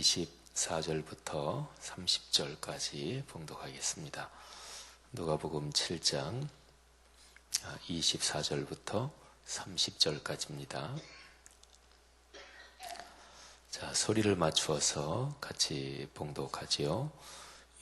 24절부터 30절까지 봉독하겠습니다. 누가복음 7장 24절부터 30절까지입니다. 자, 소리를 맞추어서 같이 봉독하지요.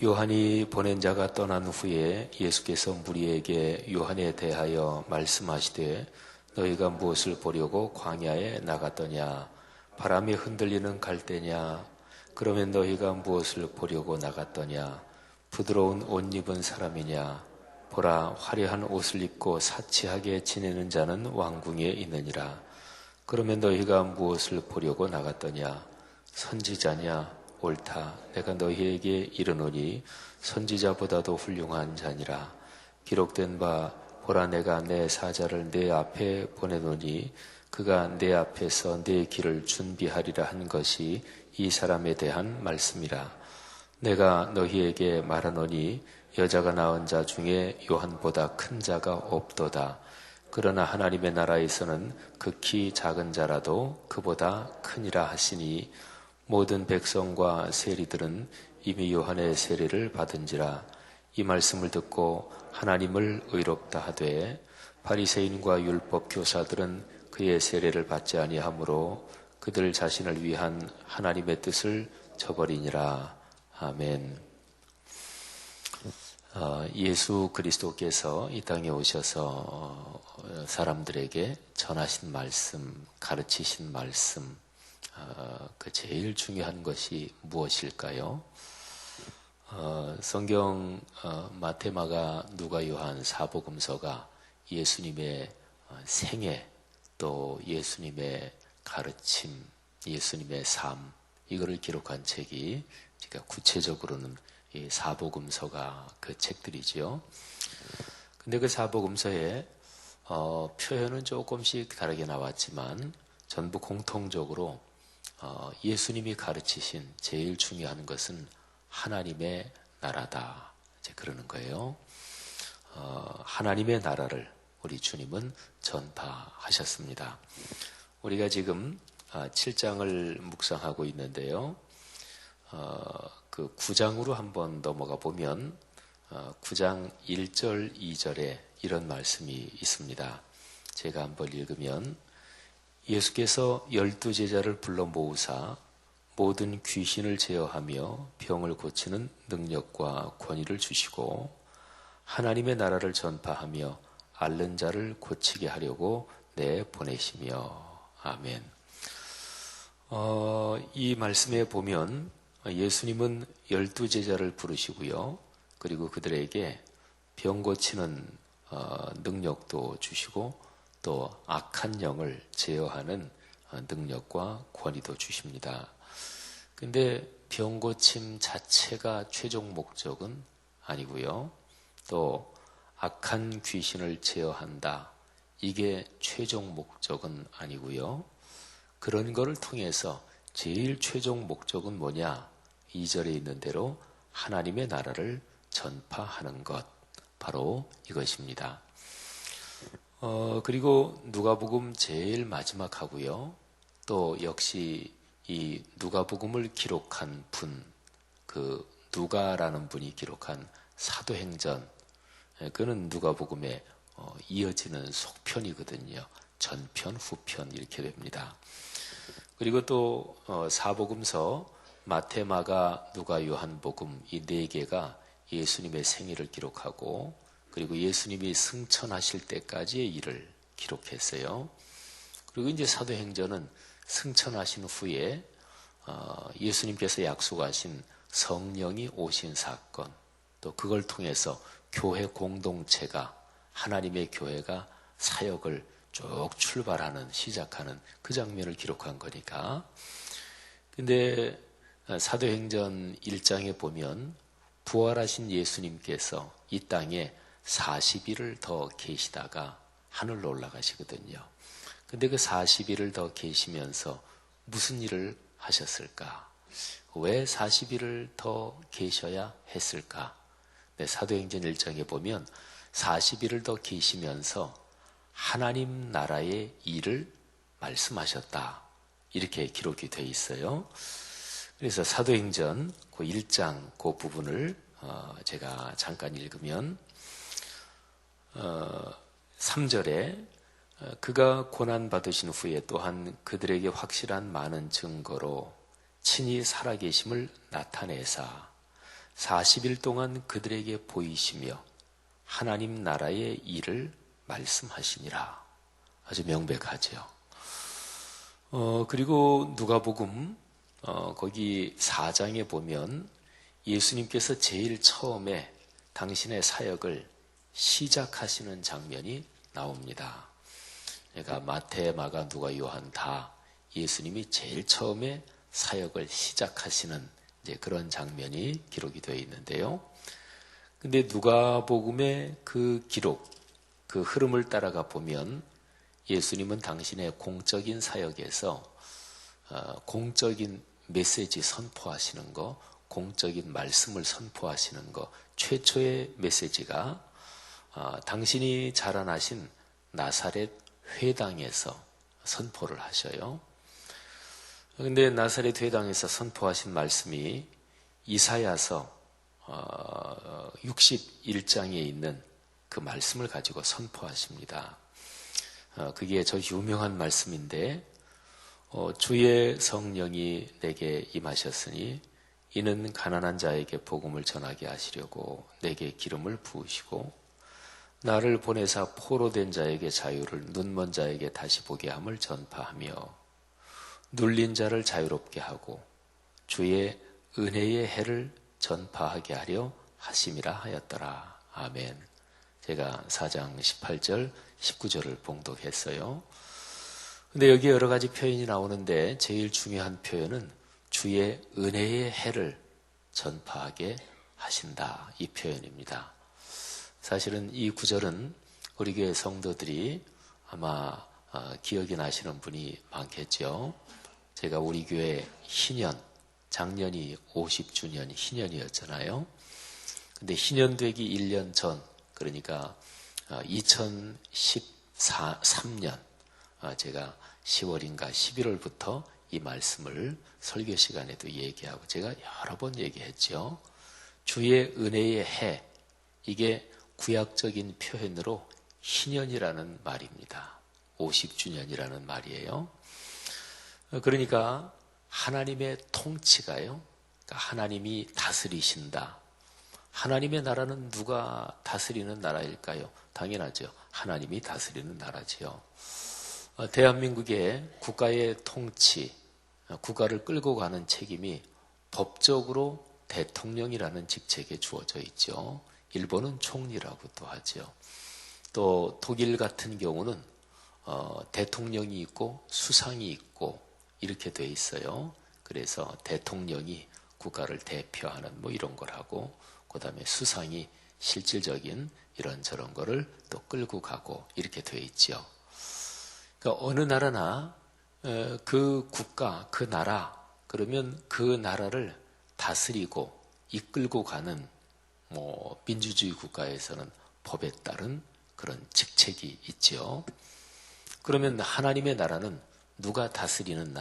요한이 보낸 자가 떠난 후에 예수께서 무리에게 요한에 대하여 말씀하시되 너희가 무엇을 보려고 광야에 나갔더냐? 바람에 흔들리는 갈대냐? 그러면 너희가 무엇을 보려고 나갔더냐? 부드러운 옷 입은 사람이냐? 보라, 화려한 옷을 입고 사치하게 지내는 자는 왕궁에 있느니라. 그러면 너희가 무엇을 보려고 나갔더냐? 선지자냐? 옳다. 내가 너희에게 이르노니 선지자보다도 훌륭한 자니라. 기록된 바 보라, 내가 내 사자를 내 앞에 보내노니 그가 내 앞에서 내 길을 준비하리라 한 것이 이 사람에 대한 말씀이라. 내가 너희에게 말하노니 여자가 낳은 자 중에 요한보다 큰 자가 없도다. 그러나 하나님의 나라에서는 극히 작은 자라도 그보다 크니라 하시니 모든 백성과 세리들은 이미 요한의 세례를 받은지라. 이 말씀을 듣고 하나님을 의롭다 하되 바리새인과 율법 교사들은 그의 세례를 받지 아니하므로 그들 자신을 위한 하나님의 뜻을 저버리니라. 아멘. 예수 그리스도께서 이 땅에 오셔서 사람들에게 전하신 말씀, 가르치신 말씀, 그 제일 중요한 것이 무엇일까요? 성경 마태, 마가, 누가, 요한 사복음서가 예수님의 생애, 또 예수님의 가르침, 예수님의 삶, 이거를 기록한 책이, 그러니까 구체적으로는 이 사복음서가 그 책들이죠. 근데 그 사복음서에 표현은 조금씩 다르게 나왔지만 전부 공통적으로 예수님이 가르치신 제일 중요한 것은 하나님의 나라다, 이제 그러는 거예요. 하나님의 나라를 우리 주님은 전파하셨습니다. 우리가 지금 7장을 묵상하고 있는데요. 그 9장으로 한번 넘어가 보면 9장 1절, 2절에 이런 말씀이 있습니다. 제가 한번 읽으면 예수께서 12제자를 불러 모으사 모든 귀신을 제어하며 병을 고치는 능력과 권위를 주시고 하나님의 나라를 전파하며 앓는 자를 고치게 하려고 내보내시며. 아멘. 이 말씀에 보면 예수님은 12제자를 부르시고요. 그리고 그들에게 병 고치는 능력도 주시고 또 악한 영을 제어하는 능력과 권위도 주십니다. 근데 병 고침 자체가 최종 목적은 아니고요. 또 악한 귀신을 제어한다, 이게 최종 목적은 아니고요. 그런 거를 통해서 제일 최종 목적은 뭐냐? 2절에 있는 대로 하나님의 나라를 전파하는 것, 바로 이것입니다. 그리고 누가복음 제일 마지막 하고요. 또 역시 이 누가복음을 기록한 분, 그 누가라는 분이 기록한 사도행전, 그는 누가복음에 이어지는 속편이거든요. 전편, 후편 이렇게 됩니다. 그리고 또 사복음서 마태, 마가, 누가, 요한복음 이 네 개가 예수님의 생애를 기록하고 그리고 예수님이 승천하실 때까지의 일을 기록했어요. 그리고 이제 사도행전은 승천하신 후에 예수님께서 약속하신 성령이 오신 사건, 또 그걸 통해서 교회 공동체가, 하나님의 교회가 사역을 쭉 시작하는 그 장면을 기록한 거니까. 근데 사도행전 1장에 보면 부활하신 예수님께서 이 땅에 40일을 더 계시다가 하늘로 올라가시거든요. 근데 그 40일을 더 계시면서 무슨 일을 하셨을까? 왜 40일을 더 계셔야 했을까? 네, 사도행전 1장에 보면 40일을 더 계시면서 하나님 나라의 일을 말씀하셨다, 이렇게 기록이 되어 있어요. 그래서 사도행전 그 1장 그 부분을 제가 잠깐 읽으면 3절에 그가 고난받으신 후에 또한 그들에게 확실한 많은 증거로 친히 살아계심을 나타내사 40일 동안 그들에게 보이시며 하나님 나라의 일을 말씀하시니라. 아주 명백하죠. 그리고 누가복음 거기 4장에 보면 예수님께서 제일 처음에 당신의 사역을 시작하시는 장면이 나옵니다. 그러니까 마태, 마가, 누가, 요한 다 예수님이 제일 처음에 사역을 시작하시는 이제 그런 장면이 기록이 되어 있는데요. 근데 누가복음의 그 기록, 그 흐름을 따라가 보면 예수님은 당신의 공적인 사역에서 공적인 메시지 선포하시는 거, 공적인 말씀을 선포하시는 거, 최초의 메시지가 당신이 자라나신 나사렛 회당에서 선포를 하셔요. 그런데 나사렛 회당에서 선포하신 말씀이 이사야서 61장에 있는 그 말씀을 가지고 선포하십니다. 그게 저 유명한 말씀인데 주의 성령이 내게 임하셨으니 이는 가난한 자에게 복음을 전하게 하시려고 내게 기름을 부으시고 나를 보내사 포로된 자에게 자유를 눈먼 자에게 다시 보게 함을 전파하며 눌린 자를 자유롭게 하고 주의 은혜의 해를 전파하게 하려 하심이라 하였더라. 아멘. 제가 4장 18절 19절을 봉독했어요. 근데 여기 여러 가지 표현이 나오는데 제일 중요한 표현은 주의 은혜의 해를 전파하게 하신다. 이 표현입니다. 사실은 이 구절은 우리 교회 성도들이 아마 기억이 나시는 분이 많겠죠. 제가 우리 교회 희년, 작년이 50주년 희년이었잖아요. 근데 희년 되기 1년 전, 그러니까 2013년 제가 10월인가 11월부터 이 말씀을 설교 시간에도 얘기하고 제가 여러 번 얘기했죠. 주의 은혜의 해, 이게 구약적인 표현으로 희년이라는 말입니다. 50주년이라는 말이에요. 그러니까 하나님의 통치가요. 그러니까 하나님이 다스리신다. 하나님의 나라는 누가 다스리는 나라일까요? 당연하죠. 하나님이 다스리는 나라지요. 대한민국의 국가의 통치, 국가를 끌고 가는 책임이 법적으로 대통령이라는 직책에 주어져 있죠. 일본은 총리라고도 하죠. 또 독일 같은 경우는 대통령이 있고 수상이 있고 이렇게 돼 있어요. 그래서 대통령이 국가를 대표하는 뭐 이런 걸 하고 그 다음에 수상이 실질적인 이런저런 거를 또 끌고 가고 이렇게 돼 있죠. 그러니까 어느 나라나 그 국가, 그 나라 그러면 그 나라를 다스리고 이끌고 가는 뭐 민주주의 국가에서는 법에 따른 그런 직책이 있죠. 그러면 하나님의 나라는 누가 다스리는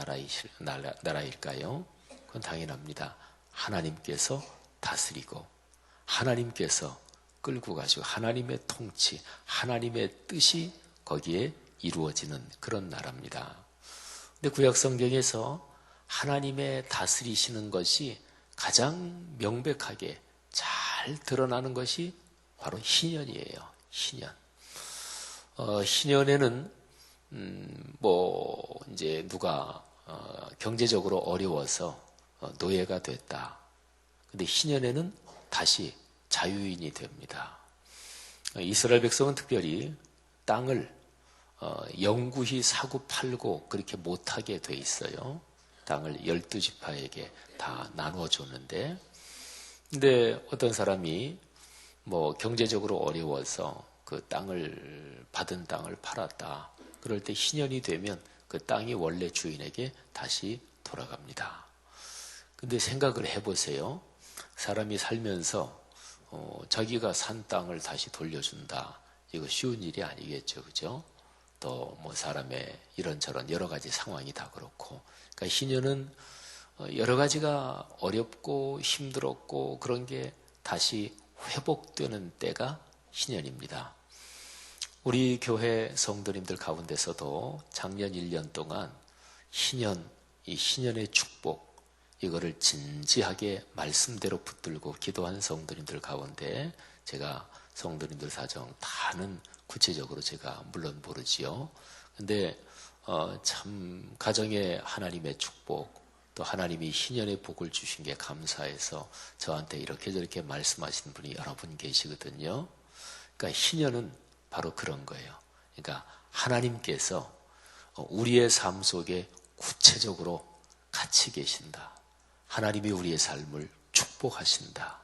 나라일까요? 그건 당연합니다. 하나님께서 다스리고 하나님께서 끌고 가시고 하나님의 통치, 하나님의 뜻이 거기에 이루어지는 그런 나라입니다. 근데 구약 성경에서 하나님의 다스리시는 것이 가장 명백하게 잘 드러나는 것이 바로 희년이에요. 희년. 희년에는 뭐 이제 누가 경제적으로 어려워서 노예가 됐다. 근데 희년에는 다시 자유인이 됩니다. 이스라엘 백성은 특별히 땅을 영구히 사고 팔고 그렇게 못하게 돼 있어요. 땅을 12지파에게 다 나눠줬는데, 근데 어떤 사람이 뭐 경제적으로 어려워서 그 땅을 받은 땅을 팔았다. 그럴 때 희년이 되면 그 땅이 원래 주인에게 다시 돌아갑니다. 근데 생각을 해보세요. 사람이 살면서 자기가 산 땅을 다시 돌려준다. 이거 쉬운 일이 아니겠죠, 그죠? 또 뭐 사람의 이런저런 여러 가지 상황이 다 그렇고, 그러니까 희년은 여러 가지가 어렵고 힘들었고 그런 게 다시 회복되는 때가 신년입니다. 우리 교회 성도님들 가운데서도 작년 1년 동안 신년, 이 신년의 축복, 이거를 진지하게 말씀대로 붙들고 기도한 성도님들 가운데 제가 성도님들 사정 다는 구체적으로 제가 물론 모르지요. 근데 참 가정에 하나님의 축복, 또 하나님이 신년의 복을 주신 게 감사해서 저한테 이렇게 저렇게 말씀하시는 분이 여러 분 계시거든요. 그러니까 신년은 바로 그런 거예요. 그러니까 하나님께서 우리의 삶 속에 구체적으로 같이 계신다. 하나님이 우리의 삶을 축복하신다.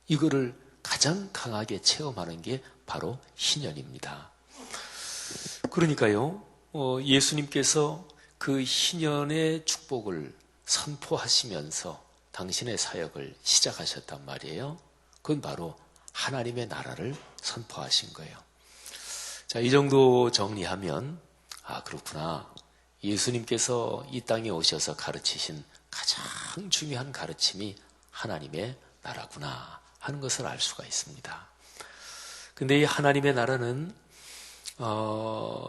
이거를 가장 강하게 체험하는 게 바로 신년입니다. 그러니까요, 예수님께서 그 신년의 축복을 선포하시면서 당신의 사역을 시작하셨단 말이에요. 그건 바로 하나님의 나라를 선포하신 거예요. 자, 이 정도 정리하면, 그렇구나. 예수님께서 이 땅에 오셔서 가르치신 가장 중요한 가르침이 하나님의 나라구나 하는 것을 알 수가 있습니다. 근데 이 하나님의 나라는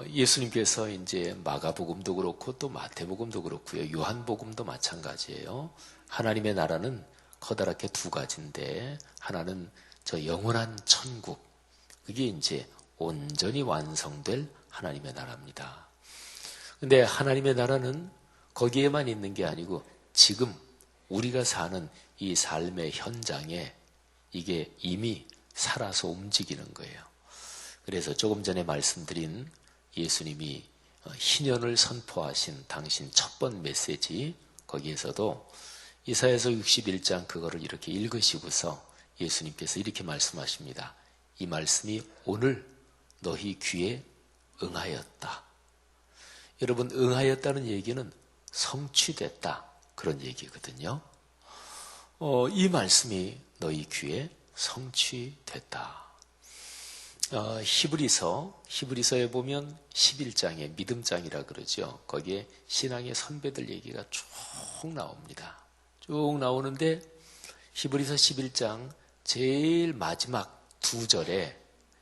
예수님께서 이제 마가복음도 그렇고 또 마태복음도 그렇고요. 요한복음도 마찬가지예요. 하나님의 나라는 커다랗게 두 가지인데 하나는 저 영원한 천국, 그게 이제 온전히 완성될 하나님의 나라입니다. 근데 하나님의 나라는 거기에만 있는 게 아니고 지금 우리가 사는 이 삶의 현장에 이게 이미 살아서 움직이는 거예요. 그래서 조금 전에 말씀드린 예수님이 신년을 선포하신 당신 첫 번 메시지, 거기에서도 이사야서 61장 그거를 이렇게 읽으시고서 예수님께서 이렇게 말씀하십니다. 이 말씀이 오늘 너희 귀에 응하였다. 여러분, 응하였다는 얘기는 성취됐다, 그런 얘기거든요. 이 말씀이 너희 귀에 성취됐다. 히브리서에 보면 11장에 믿음장이라 그러죠. 거기에 신앙의 선배들 얘기가 쭉 나옵니다. 쭉 나오는데 히브리서 11장 제일 마지막 두 절에,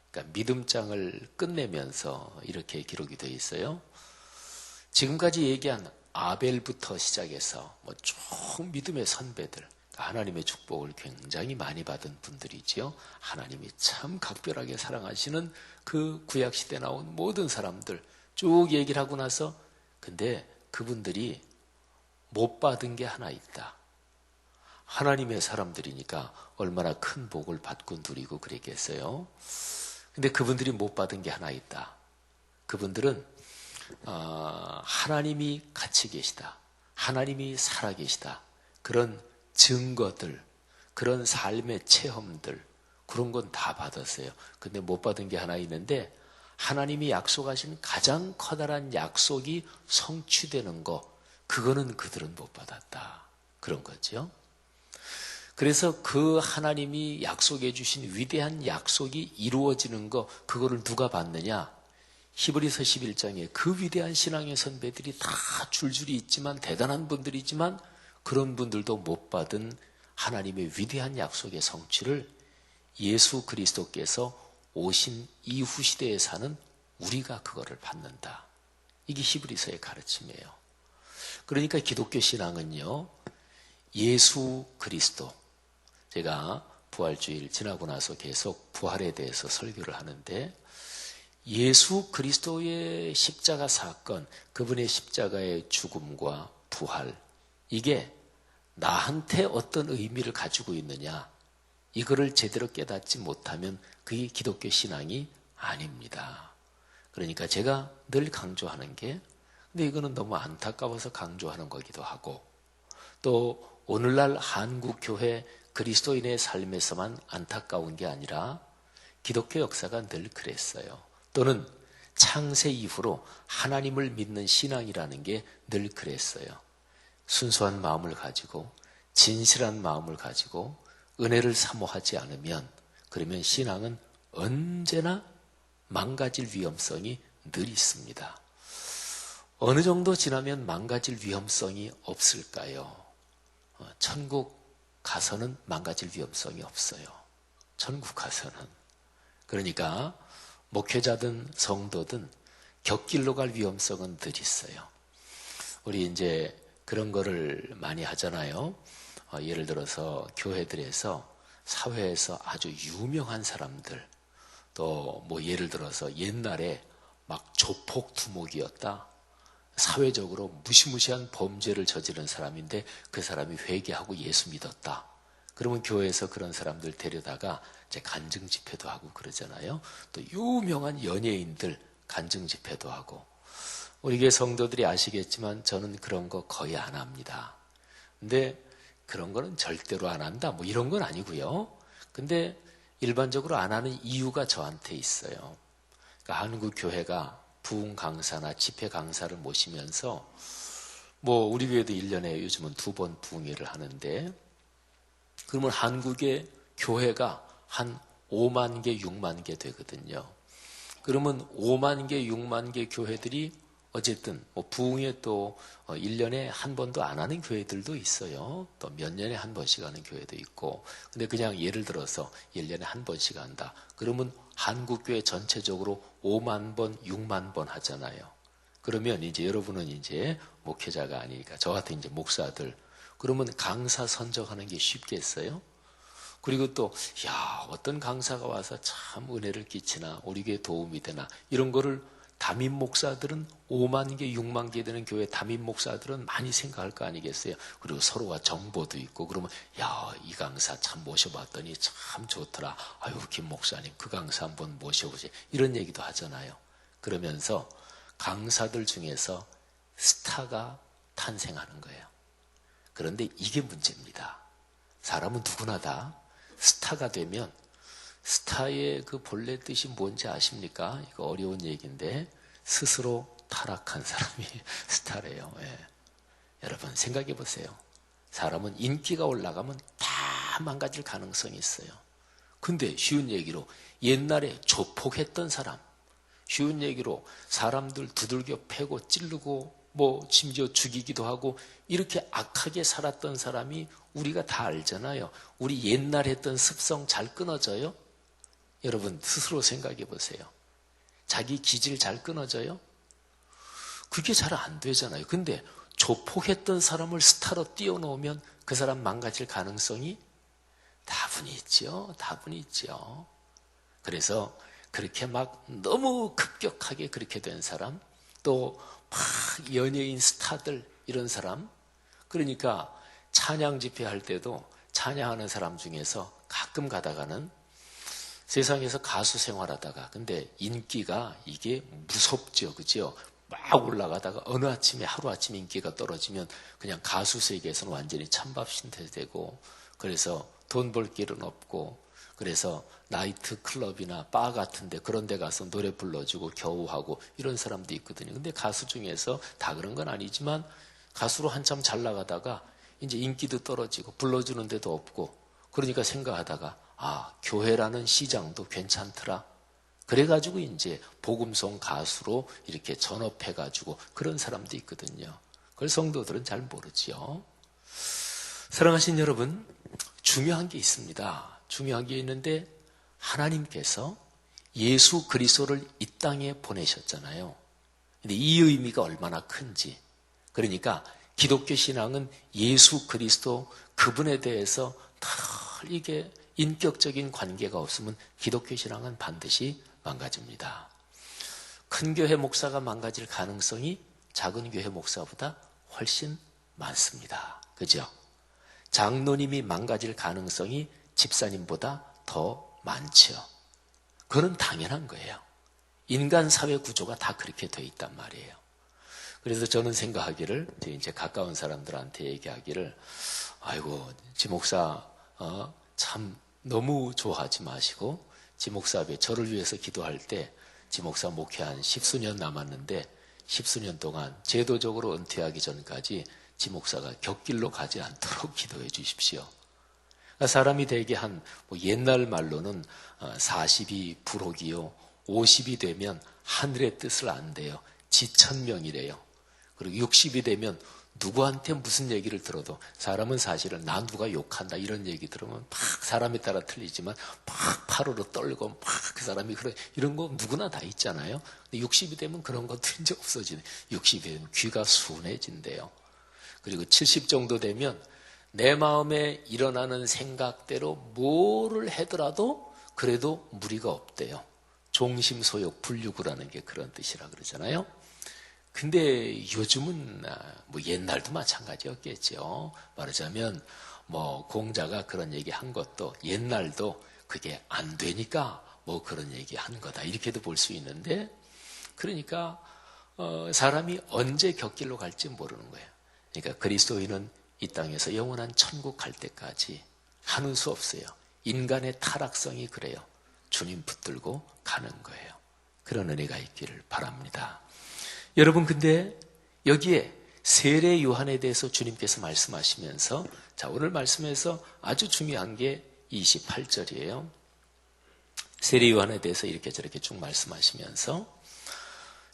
그러니까 믿음장을 끝내면서 이렇게 기록이 되어 있어요. 지금까지 얘기한 아벨부터 시작해서 쭉 믿음의 선배들, 하나님의 축복을 굉장히 많이 받은 분들이지요. 하나님이 참 각별하게 사랑하시는 그 구약시대에 나온 모든 사람들 쭉 얘기를 하고 나서, 근데 그분들이 못 받은 게 하나 있다. 하나님의 사람들이니까 얼마나 큰 복을 받고 누리고 그랬겠어요. 근데 그분들이 못 받은 게 하나 있다. 그분들은 하나님이 같이 계시다, 하나님이 살아계시다, 그런 증거들, 그런 삶의 체험들, 그런 건 다 받았어요. 근데 못 받은 게 하나 있는데, 하나님이 약속하신 가장 커다란 약속이 성취되는 거, 그거는 그들은 못 받았다, 그런 거죠. 그래서 그 하나님이 약속해 주신 위대한 약속이 이루어지는 거, 그거를 누가 받느냐? 히브리서 11장에 그 위대한 신앙의 선배들이 다 줄줄이 있지만, 대단한 분들이지만 그런 분들도 못 받은 하나님의 위대한 약속의 성취를 예수 그리스도께서 오신 이후 시대에 사는 우리가 그거를 받는다. 이게 히브리서의 가르침이에요. 그러니까 기독교 신앙은요, 예수 그리스도, 제가 부활주일 지나고 나서 계속 부활에 대해서 설교를 하는데, 예수 그리스도의 십자가 사건, 그분의 십자가의 죽음과 부활, 이게 나한테 어떤 의미를 가지고 있느냐, 이거를 제대로 깨닫지 못하면 그게 기독교 신앙이 아닙니다. 그러니까 제가 늘 강조하는 게, 근데 이거는 너무 안타까워서 강조하는 거기도 하고, 또 오늘날 한국교회 그리스도인의 삶에서만 안타까운 게 아니라 기독교 역사가 늘 그랬어요. 또는 창세 이후로 하나님을 믿는 신앙이라는 게 늘 그랬어요. 순수한 마음을 가지고 진실한 마음을 가지고 은혜를 사모하지 않으면, 그러면 신앙은 언제나 망가질 위험성이 늘 있습니다. 어느 정도 지나면 망가질 위험성이 없을까요? 천국 가서는 망가질 위험성이 없어요. 천국 가서는. 그러니까 목회자든 성도든 곁길로 갈 위험성은 늘 있어요. 우리 이제 그런 거를 많이 하잖아요. 예를 들어서 교회들에서 사회에서 아주 유명한 사람들, 또 뭐 예를 들어서 옛날에 막 조폭 두목이었다. 사회적으로 무시무시한 범죄를 저지른 사람인데 그 사람이 회개하고 예수 믿었다. 그러면 교회에서 그런 사람들 데려다가 이제 간증 집회도 하고 그러잖아요. 또 유명한 연예인들 간증 집회도 하고. 우리 교회 성도들이 아시겠지만 저는 그런 거 거의 안 합니다. 근데 그런 거는 절대로 안 한다. 뭐 이런 건 아니고요. 근데 일반적으로 안 하는 이유가 저한테 있어요. 그러니까 한국 교회가 부흥 강사나 집회 강사를 모시면서 뭐 우리 교회도 1년에 요즘은 2번 부흥회를 하는데 그러면 한국의 교회가 한 5만 개, 6만 개 되거든요. 그러면 5만 개, 6만 개 교회들이 어쨌든 뭐 부흥회 또 1년에 한 번도 안 하는 교회들도 있어요. 또 몇 년에 한 번씩 하는 교회도 있고. 근데 그냥 예를 들어서 1년에 한 번씩 한다. 그러면 한국교회 전체적으로 5만 번, 6만 번 하잖아요. 그러면 이제 여러분은 이제 목회자가 아니니까 저 같은 이제 목사들. 그러면 강사 선정하는 게 쉽겠어요? 그리고 또, 어떤 강사가 와서 참 은혜를 끼치나, 우리 교회에 도움이 되나, 이런 거를 담임 목사들은 5만 개, 6만 개 되는 교회 담임 목사들은 많이 생각할 거 아니겠어요? 그리고 서로가 정보도 있고, 그러면, 이 강사 참 모셔봤더니 참 좋더라. 아유, 김 목사님, 그 강사 한번 모셔보세요. 이런 얘기도 하잖아요. 그러면서 강사들 중에서 스타가 탄생하는 거예요. 그런데 이게 문제입니다. 사람은 누구나 다 스타가 되면 스타의 그 본래 뜻이 뭔지 아십니까? 이거 어려운 얘기인데 스스로 타락한 사람이 스타래요. 예. 여러분 생각해 보세요. 사람은 인기가 올라가면 다 망가질 가능성이 있어요. 근데 쉬운 얘기로 옛날에 조폭했던 사람, 쉬운 얘기로 사람들 두들겨 패고 찌르고 뭐 심지어 죽이기도 하고 이렇게 악하게 살았던 사람이 우리가 다 알잖아요. 우리 옛날 했던 습성 잘 끊어져요? 여러분 스스로 생각해 보세요. 자기 기질 잘 끊어져요? 그게 잘 안 되잖아요. 근데 조폭했던 사람을 스타로 띄워놓으면 그 사람 망가질 가능성이 다분히 있죠. 다분히 있죠. 그래서 그렇게 막 너무 급격하게 그렇게 된 사람, 또 막 연예인 스타들 이런 사람, 그러니까 찬양 집회 할 때도 찬양하는 사람 중에서 가끔 가다가는 세상에서 가수 생활하다가 근데 인기가 이게 무섭죠. 그죠? 막 올라가다가 어느 아침에 하루아침에 인기가 떨어지면 그냥 가수 세계에서는 완전히 찬밥신태 되고 그래서 돈 벌 길은 없고 그래서 나이트 클럽이나 바 같은데 그런 데 가서 노래 불러주고 겨우 하고 이런 사람도 있거든요. 근데 가수 중에서 다 그런 건 아니지만 가수로 한참 잘 나가다가 이제 인기도 떨어지고 불러주는 데도 없고 그러니까 생각하다가 교회라는 시장도 괜찮더라. 그래가지고 이제 복음송 가수로 이렇게 전업해가지고 그런 사람도 있거든요. 그걸 성도들은 잘 모르지요. 사랑하신 여러분, 중요한 게 있습니다. 중요한 게 있는데 하나님께서 예수 그리스도를 이 땅에 보내셨잖아요. 근데 이 의미가 얼마나 큰지. 그러니까 기독교 신앙은 예수 그리스도 그분에 대해서 다 이게 인격적인 관계가 없으면 기독교 신앙은 반드시 망가집니다. 큰 교회 목사가 망가질 가능성이 작은 교회 목사보다 훨씬 많습니다. 그죠? 장로님이 망가질 가능성이 집사님보다 더 많죠. 그건 당연한 거예요. 인간 사회 구조가 다 그렇게 돼 있단 말이에요. 그래서 저는 생각하기를 이제 가까운 사람들한테 얘기하기를 아이고 지 목사 참 너무 좋아하지 마시고 지 목사 앞에 저를 위해서 기도할 때 지 목사 목회 한 10수년 남았는데 10수년 동안 제도적으로 은퇴하기 전까지 지 목사가 곁길로 가지 않도록 기도해 주십시오. 사람이 대개 뭐 옛날 말로는 40이 불혹이요 50이 되면 하늘의 뜻을 안대요. 지천명이래요. 그리고 60이 되면 누구한테 무슨 얘기를 들어도 사람은 사실은 나 누가 욕한다 이런 얘기 들으면 막 사람에 따라 틀리지만 막 파로로 떨고 막 그 사람이 그런 이런 거 누구나 다 있잖아요. 근데 60이 되면 그런 것도 이제 없어지네. 60이 되면 귀가 순해진대요. 그리고 70 정도 되면 내 마음에 일어나는 생각대로 뭐를 하더라도 그래도 무리가 없대요. 종심소욕 불유구라는 게 그런 뜻이라 그러잖아요. 근데 요즘은 뭐 옛날도 마찬가지였겠죠. 말하자면 뭐 공자가 그런 얘기 한 것도 옛날도 그게 안 되니까 뭐 그런 얘기 한 거다 이렇게도 볼 수 있는데, 그러니까 사람이 언제 곁길로 갈지 모르는 거예요. 그러니까 그리스도인은 이 땅에서 영원한 천국 갈 때까지 하는 수 없어요. 인간의 타락성이 그래요. 주님 붙들고 가는 거예요. 그런 은혜가 있기를 바랍니다. 여러분, 근데 여기에 세례 요한에 대해서 주님께서 말씀하시면서, 자, 오늘 말씀에서 아주 중요한 게 28절이에요. 세례 요한에 대해서 이렇게 저렇게 쭉 말씀하시면서,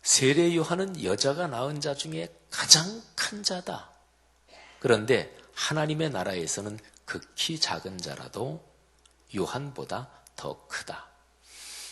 세례 요한은 여자가 낳은 자 중에 가장 큰 자다. 그런데 하나님의 나라에서는 극히 작은 자라도 요한보다 더 크다.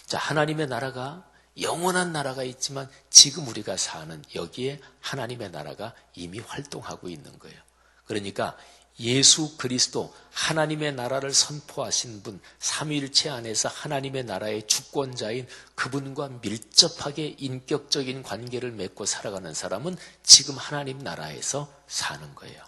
자, 하나님의 나라가 영원한 나라가 있지만 지금 우리가 사는 여기에 하나님의 나라가 이미 활동하고 있는 거예요. 그러니까 예수 그리스도 하나님의 나라를 선포하신 분, 삼위일체 안에서 하나님의 나라의 주권자인 그분과 밀접하게 인격적인 관계를 맺고 살아가는 사람은 지금 하나님 나라에서 사는 거예요.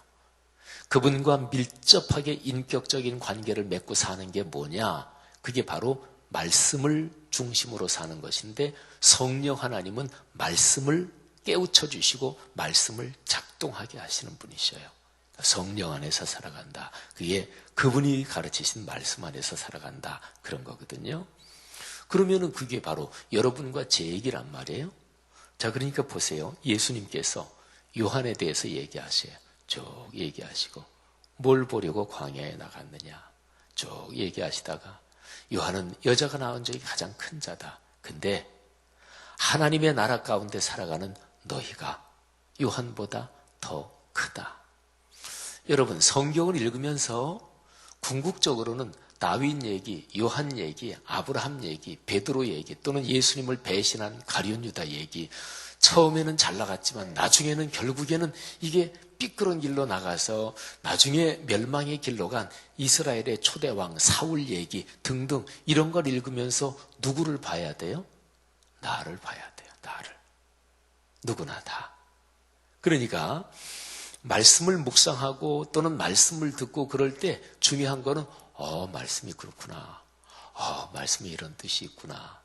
그분과 밀접하게 인격적인 관계를 맺고 사는 게 뭐냐? 그게 바로 말씀을 중심으로 사는 것인데, 성령 하나님은 말씀을 깨우쳐 주시고 말씀을 작동하게 하시는 분이셔요. 성령 안에서 살아간다. 그게 그분이 가르치신 말씀 안에서 살아간다. 그런 거거든요. 그러면은 그게 바로 여러분과 제 얘기란 말이에요. 자, 그러니까 보세요. 예수님께서 요한에 대해서 얘기하세요. 쭉 얘기하시고 뭘 보려고 광야에 나갔느냐 쭉 얘기하시다가 요한은 여자가 낳은 적이 가장 큰 자다. 근데 하나님의 나라 가운데 살아가는 너희가 요한보다 더 크다. 여러분, 성경을 읽으면서 궁극적으로는 다윗 얘기, 요한 얘기, 아브라함 얘기, 베드로 얘기, 또는 예수님을 배신한 가룟 유다 얘기, 처음에는 잘 나갔지만 나중에는 결국에는 이게 삐끄런 길로 나가서 나중에 멸망의 길로 간 이스라엘의 초대왕 사울 얘기 등등 이런 걸 읽으면서 누구를 봐야 돼요? 나를 봐야 돼요. 나를. 누구나 다. 그러니까 말씀을 묵상하고 또는 말씀을 듣고 그럴 때 중요한 거는 말씀이 그렇구나. 말씀이 이런 뜻이 있구나.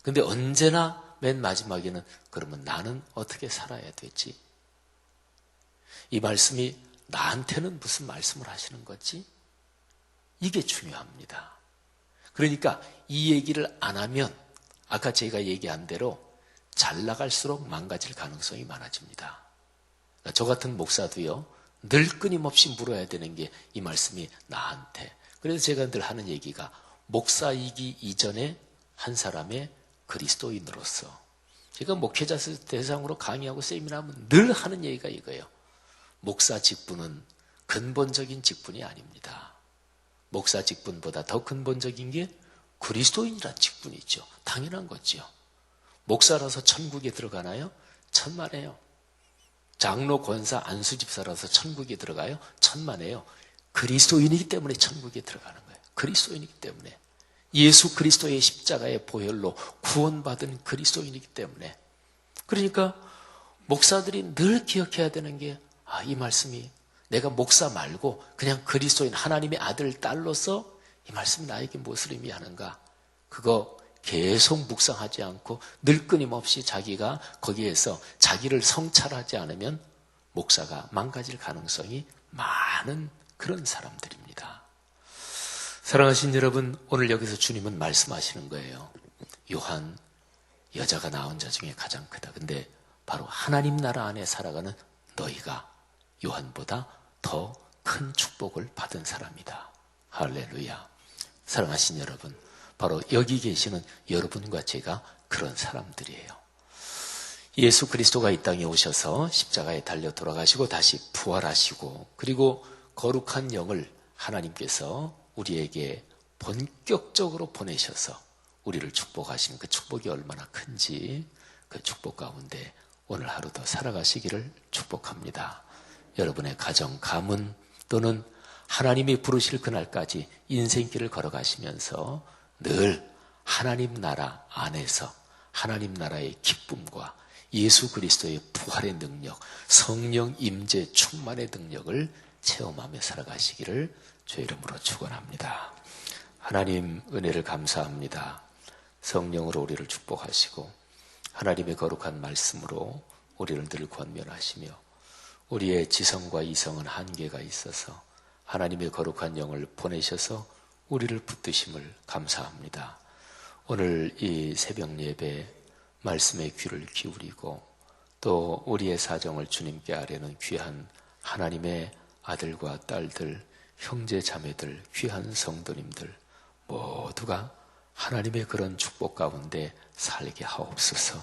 근데 언제나 맨 마지막에는 그러면 나는 어떻게 살아야 되지? 이 말씀이 나한테는 무슨 말씀을 하시는 거지? 이게 중요합니다. 그러니까 이 얘기를 안 하면 아까 제가 얘기한 대로 잘 나갈수록 망가질 가능성이 많아집니다. 그러니까 저 같은 목사도요, 늘 끊임없이 물어야 되는 게 이 말씀이 나한테. 그래서 제가 늘 하는 얘기가 목사이기 이전에 한 사람의 그리스도인으로서, 제가 목회자 대상으로 강의하고 세미나하면 늘 하는 얘기가 이거예요. 목사 직분은 근본적인 직분이 아닙니다. 목사 직분보다 더 근본적인 게 그리스도인이란 직분이 있죠. 당연한 거죠. 목사라서 천국에 들어가나요? 천만에요. 장로, 권사, 안수집사라서 천국에 들어가요? 천만에요. 그리스도인이기 때문에 천국에 들어가는 거예요. 그리스도인이기 때문에. 예수 그리스도의 십자가의 보혈로 구원받은 그리스도인이기 때문에. 그러니까 목사들이 늘 기억해야 되는 게 이 말씀이 내가 목사 말고 그냥 그리스도인 하나님의 아들, 딸로서 이 말씀이 나에게 무엇을 의미하는가? 그거 계속 묵상하지 않고 늘 끊임없이 자기가 거기에서 자기를 성찰하지 않으면 목사가 망가질 가능성이 많은 그런 사람들입니다. 사랑하신 여러분, 오늘 여기서 주님은 말씀하시는 거예요. 요한, 여자가 낳은 자 중에 가장 크다. 근데 바로 하나님 나라 안에 살아가는 너희가 요한보다 더 큰 축복을 받은 사람이다. 할렐루야. 사랑하신 여러분, 바로 여기 계시는 여러분과 제가 그런 사람들이에요. 예수 그리스도가 이 땅에 오셔서 십자가에 달려 돌아가시고 다시 부활하시고 그리고 거룩한 영을 하나님께서 우리에게 본격적으로 보내셔서 우리를 축복하시는 그 축복이 얼마나 큰지 그 축복 가운데 오늘 하루도 살아가시기를 축복합니다. 여러분의 가정, 가문 또는 하나님이 부르실 그날까지 인생길을 걸어가시면서 늘 하나님 나라 안에서 하나님 나라의 기쁨과 예수 그리스도의 부활의 능력, 성령 임재 충만의 능력을 체험하며 살아가시기를 주의 이름으로 축원합니다. 하나님 은혜를 감사합니다. 성령으로 우리를 축복하시고 하나님의 거룩한 말씀으로 우리를 늘 권면하시며 우리의 지성과 이성은 한계가 있어서 하나님의 거룩한 영을 보내셔서 우리를 붙드심을 감사합니다. 오늘 이 새벽 예배 말씀에 귀를 기울이고 또 우리의 사정을 주님께 아뢰는 귀한 하나님의 아들과 딸들, 형제 자매들, 귀한 성도님들 모두가 하나님의 그런 축복 가운데 살게 하옵소서.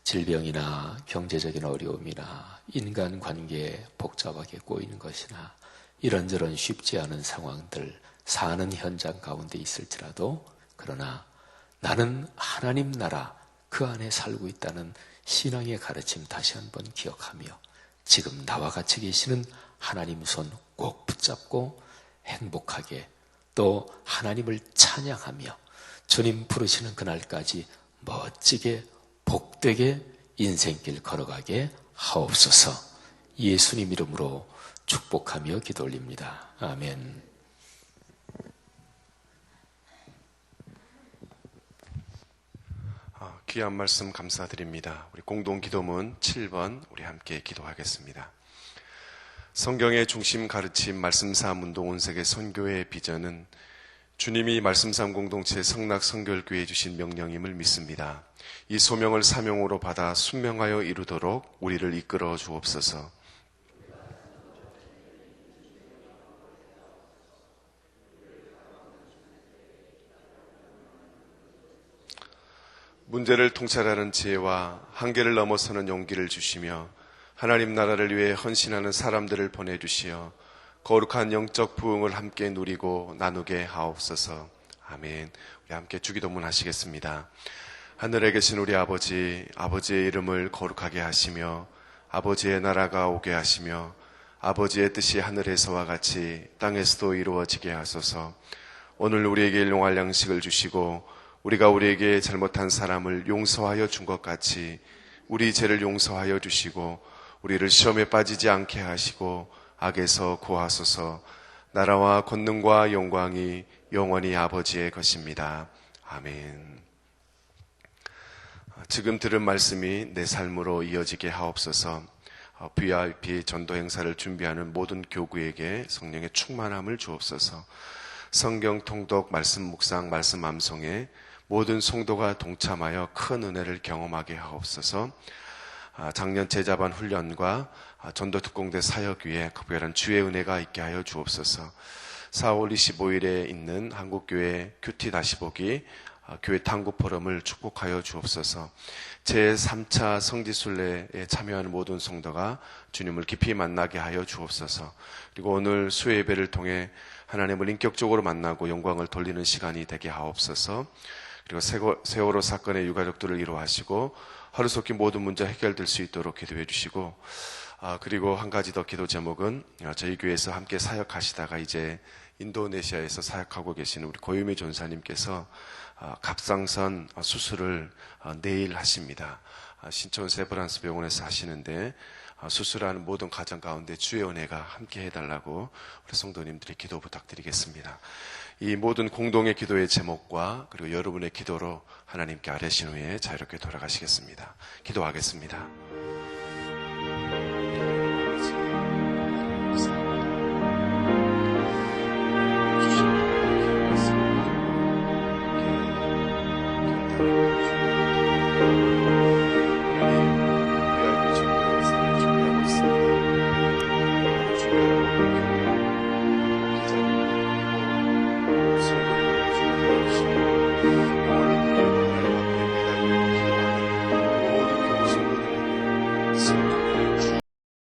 질병이나 경제적인 어려움이나 인간관계에 복잡하게 꼬이는 것이나 이런저런 쉽지 않은 상황들 사는 현장 가운데 있을지라도 그러나 나는 하나님 나라 그 안에 살고 있다는 신앙의 가르침 다시 한번 기억하며 지금 나와 같이 계시는 하나님 손 꼭 붙잡고 행복하게 또 하나님을 찬양하며 주님 부르시는 그날까지 멋지게 복되게 인생길 걸어가게 하옵소서. 예수님 이름으로 축복하며 기도 올립니다. 아멘. 귀한 말씀 감사드립니다. 우리 공동기도문 7번 우리 함께 기도하겠습니다. 성경의 중심 가르침 말씀삼 운동 온세계 선교의 비전은 주님이 말씀삼 공동체 성락 성결교회에 주신 명령임을 믿습니다. 이 소명을 사명으로 받아 순명하여 이루도록 우리를 이끌어 주옵소서. 문제를 통찰하는 지혜와 한계를 넘어서는 용기를 주시며 하나님 나라를 위해 헌신하는 사람들을 보내주시어 거룩한 영적 부흥을 함께 누리고 나누게 하옵소서. 아멘. 우리 함께 주기도문 하시겠습니다. 하늘에 계신 우리 아버지, 아버지의 이름을 거룩하게 하시며 아버지의 나라가 오게 하시며 아버지의 뜻이 하늘에서와 같이 땅에서도 이루어지게 하소서. 오늘 우리에게 일용할 양식을 주시고 우리가 우리에게 잘못한 사람을 용서하여 준 것 같이 우리 죄를 용서하여 주시고 우리를 시험에 빠지지 않게 하시고 악에서 구하소서. 나라와 권능과 영광이 영원히 아버지의 것입니다. 아멘. 지금 들은 말씀이 내 삶으로 이어지게 하옵소서. VIP 전도 행사를 준비하는 모든 교구에게 성령의 충만함을 주옵소서. 성경 통독, 말씀 묵상, 말씀 암송에 모든 성도가 동참하여 큰 은혜를 경험하게 하옵소서. 작년 제자반 훈련과 전도 특공대 사역 위에 특별한 주의 은혜가 있게 하여 주옵소서. 4월 25일에 있는 한국교회 큐티 다시 보기 교회 탐구 포럼을 축복하여 주옵소서. 제3차 성지순례에 참여하는 모든 성도가 주님을 깊이 만나게 하여 주옵소서. 그리고 오늘 수요 예배를 통해 하나님을 인격적으로 만나고 영광을 돌리는 시간이 되게 하옵소서. 그리고 세월호 사건의 유가족들을 위로하시고 하루속히 모든 문제 해결될 수 있도록 기도해 주시고 그리고 한 가지 더 기도 제목은 저희 교회에서 함께 사역하시다가 이제 인도네시아에서 사역하고 계시는 우리 고유미 전사님께서 갑상선 수술을 내일 하십니다. 신촌 세브란스 병원에서 하시는데 수술하는 모든 과정 가운데 주의 은혜가 함께 해달라고 우리 성도님들의 기도 부탁드리겠습니다. 이 모든 공동의 기도의 제목과 그리고 여러분의 기도로 하나님께 아뢰신 후에 자유롭게 돌아가시겠습니다. 기도하겠습니다.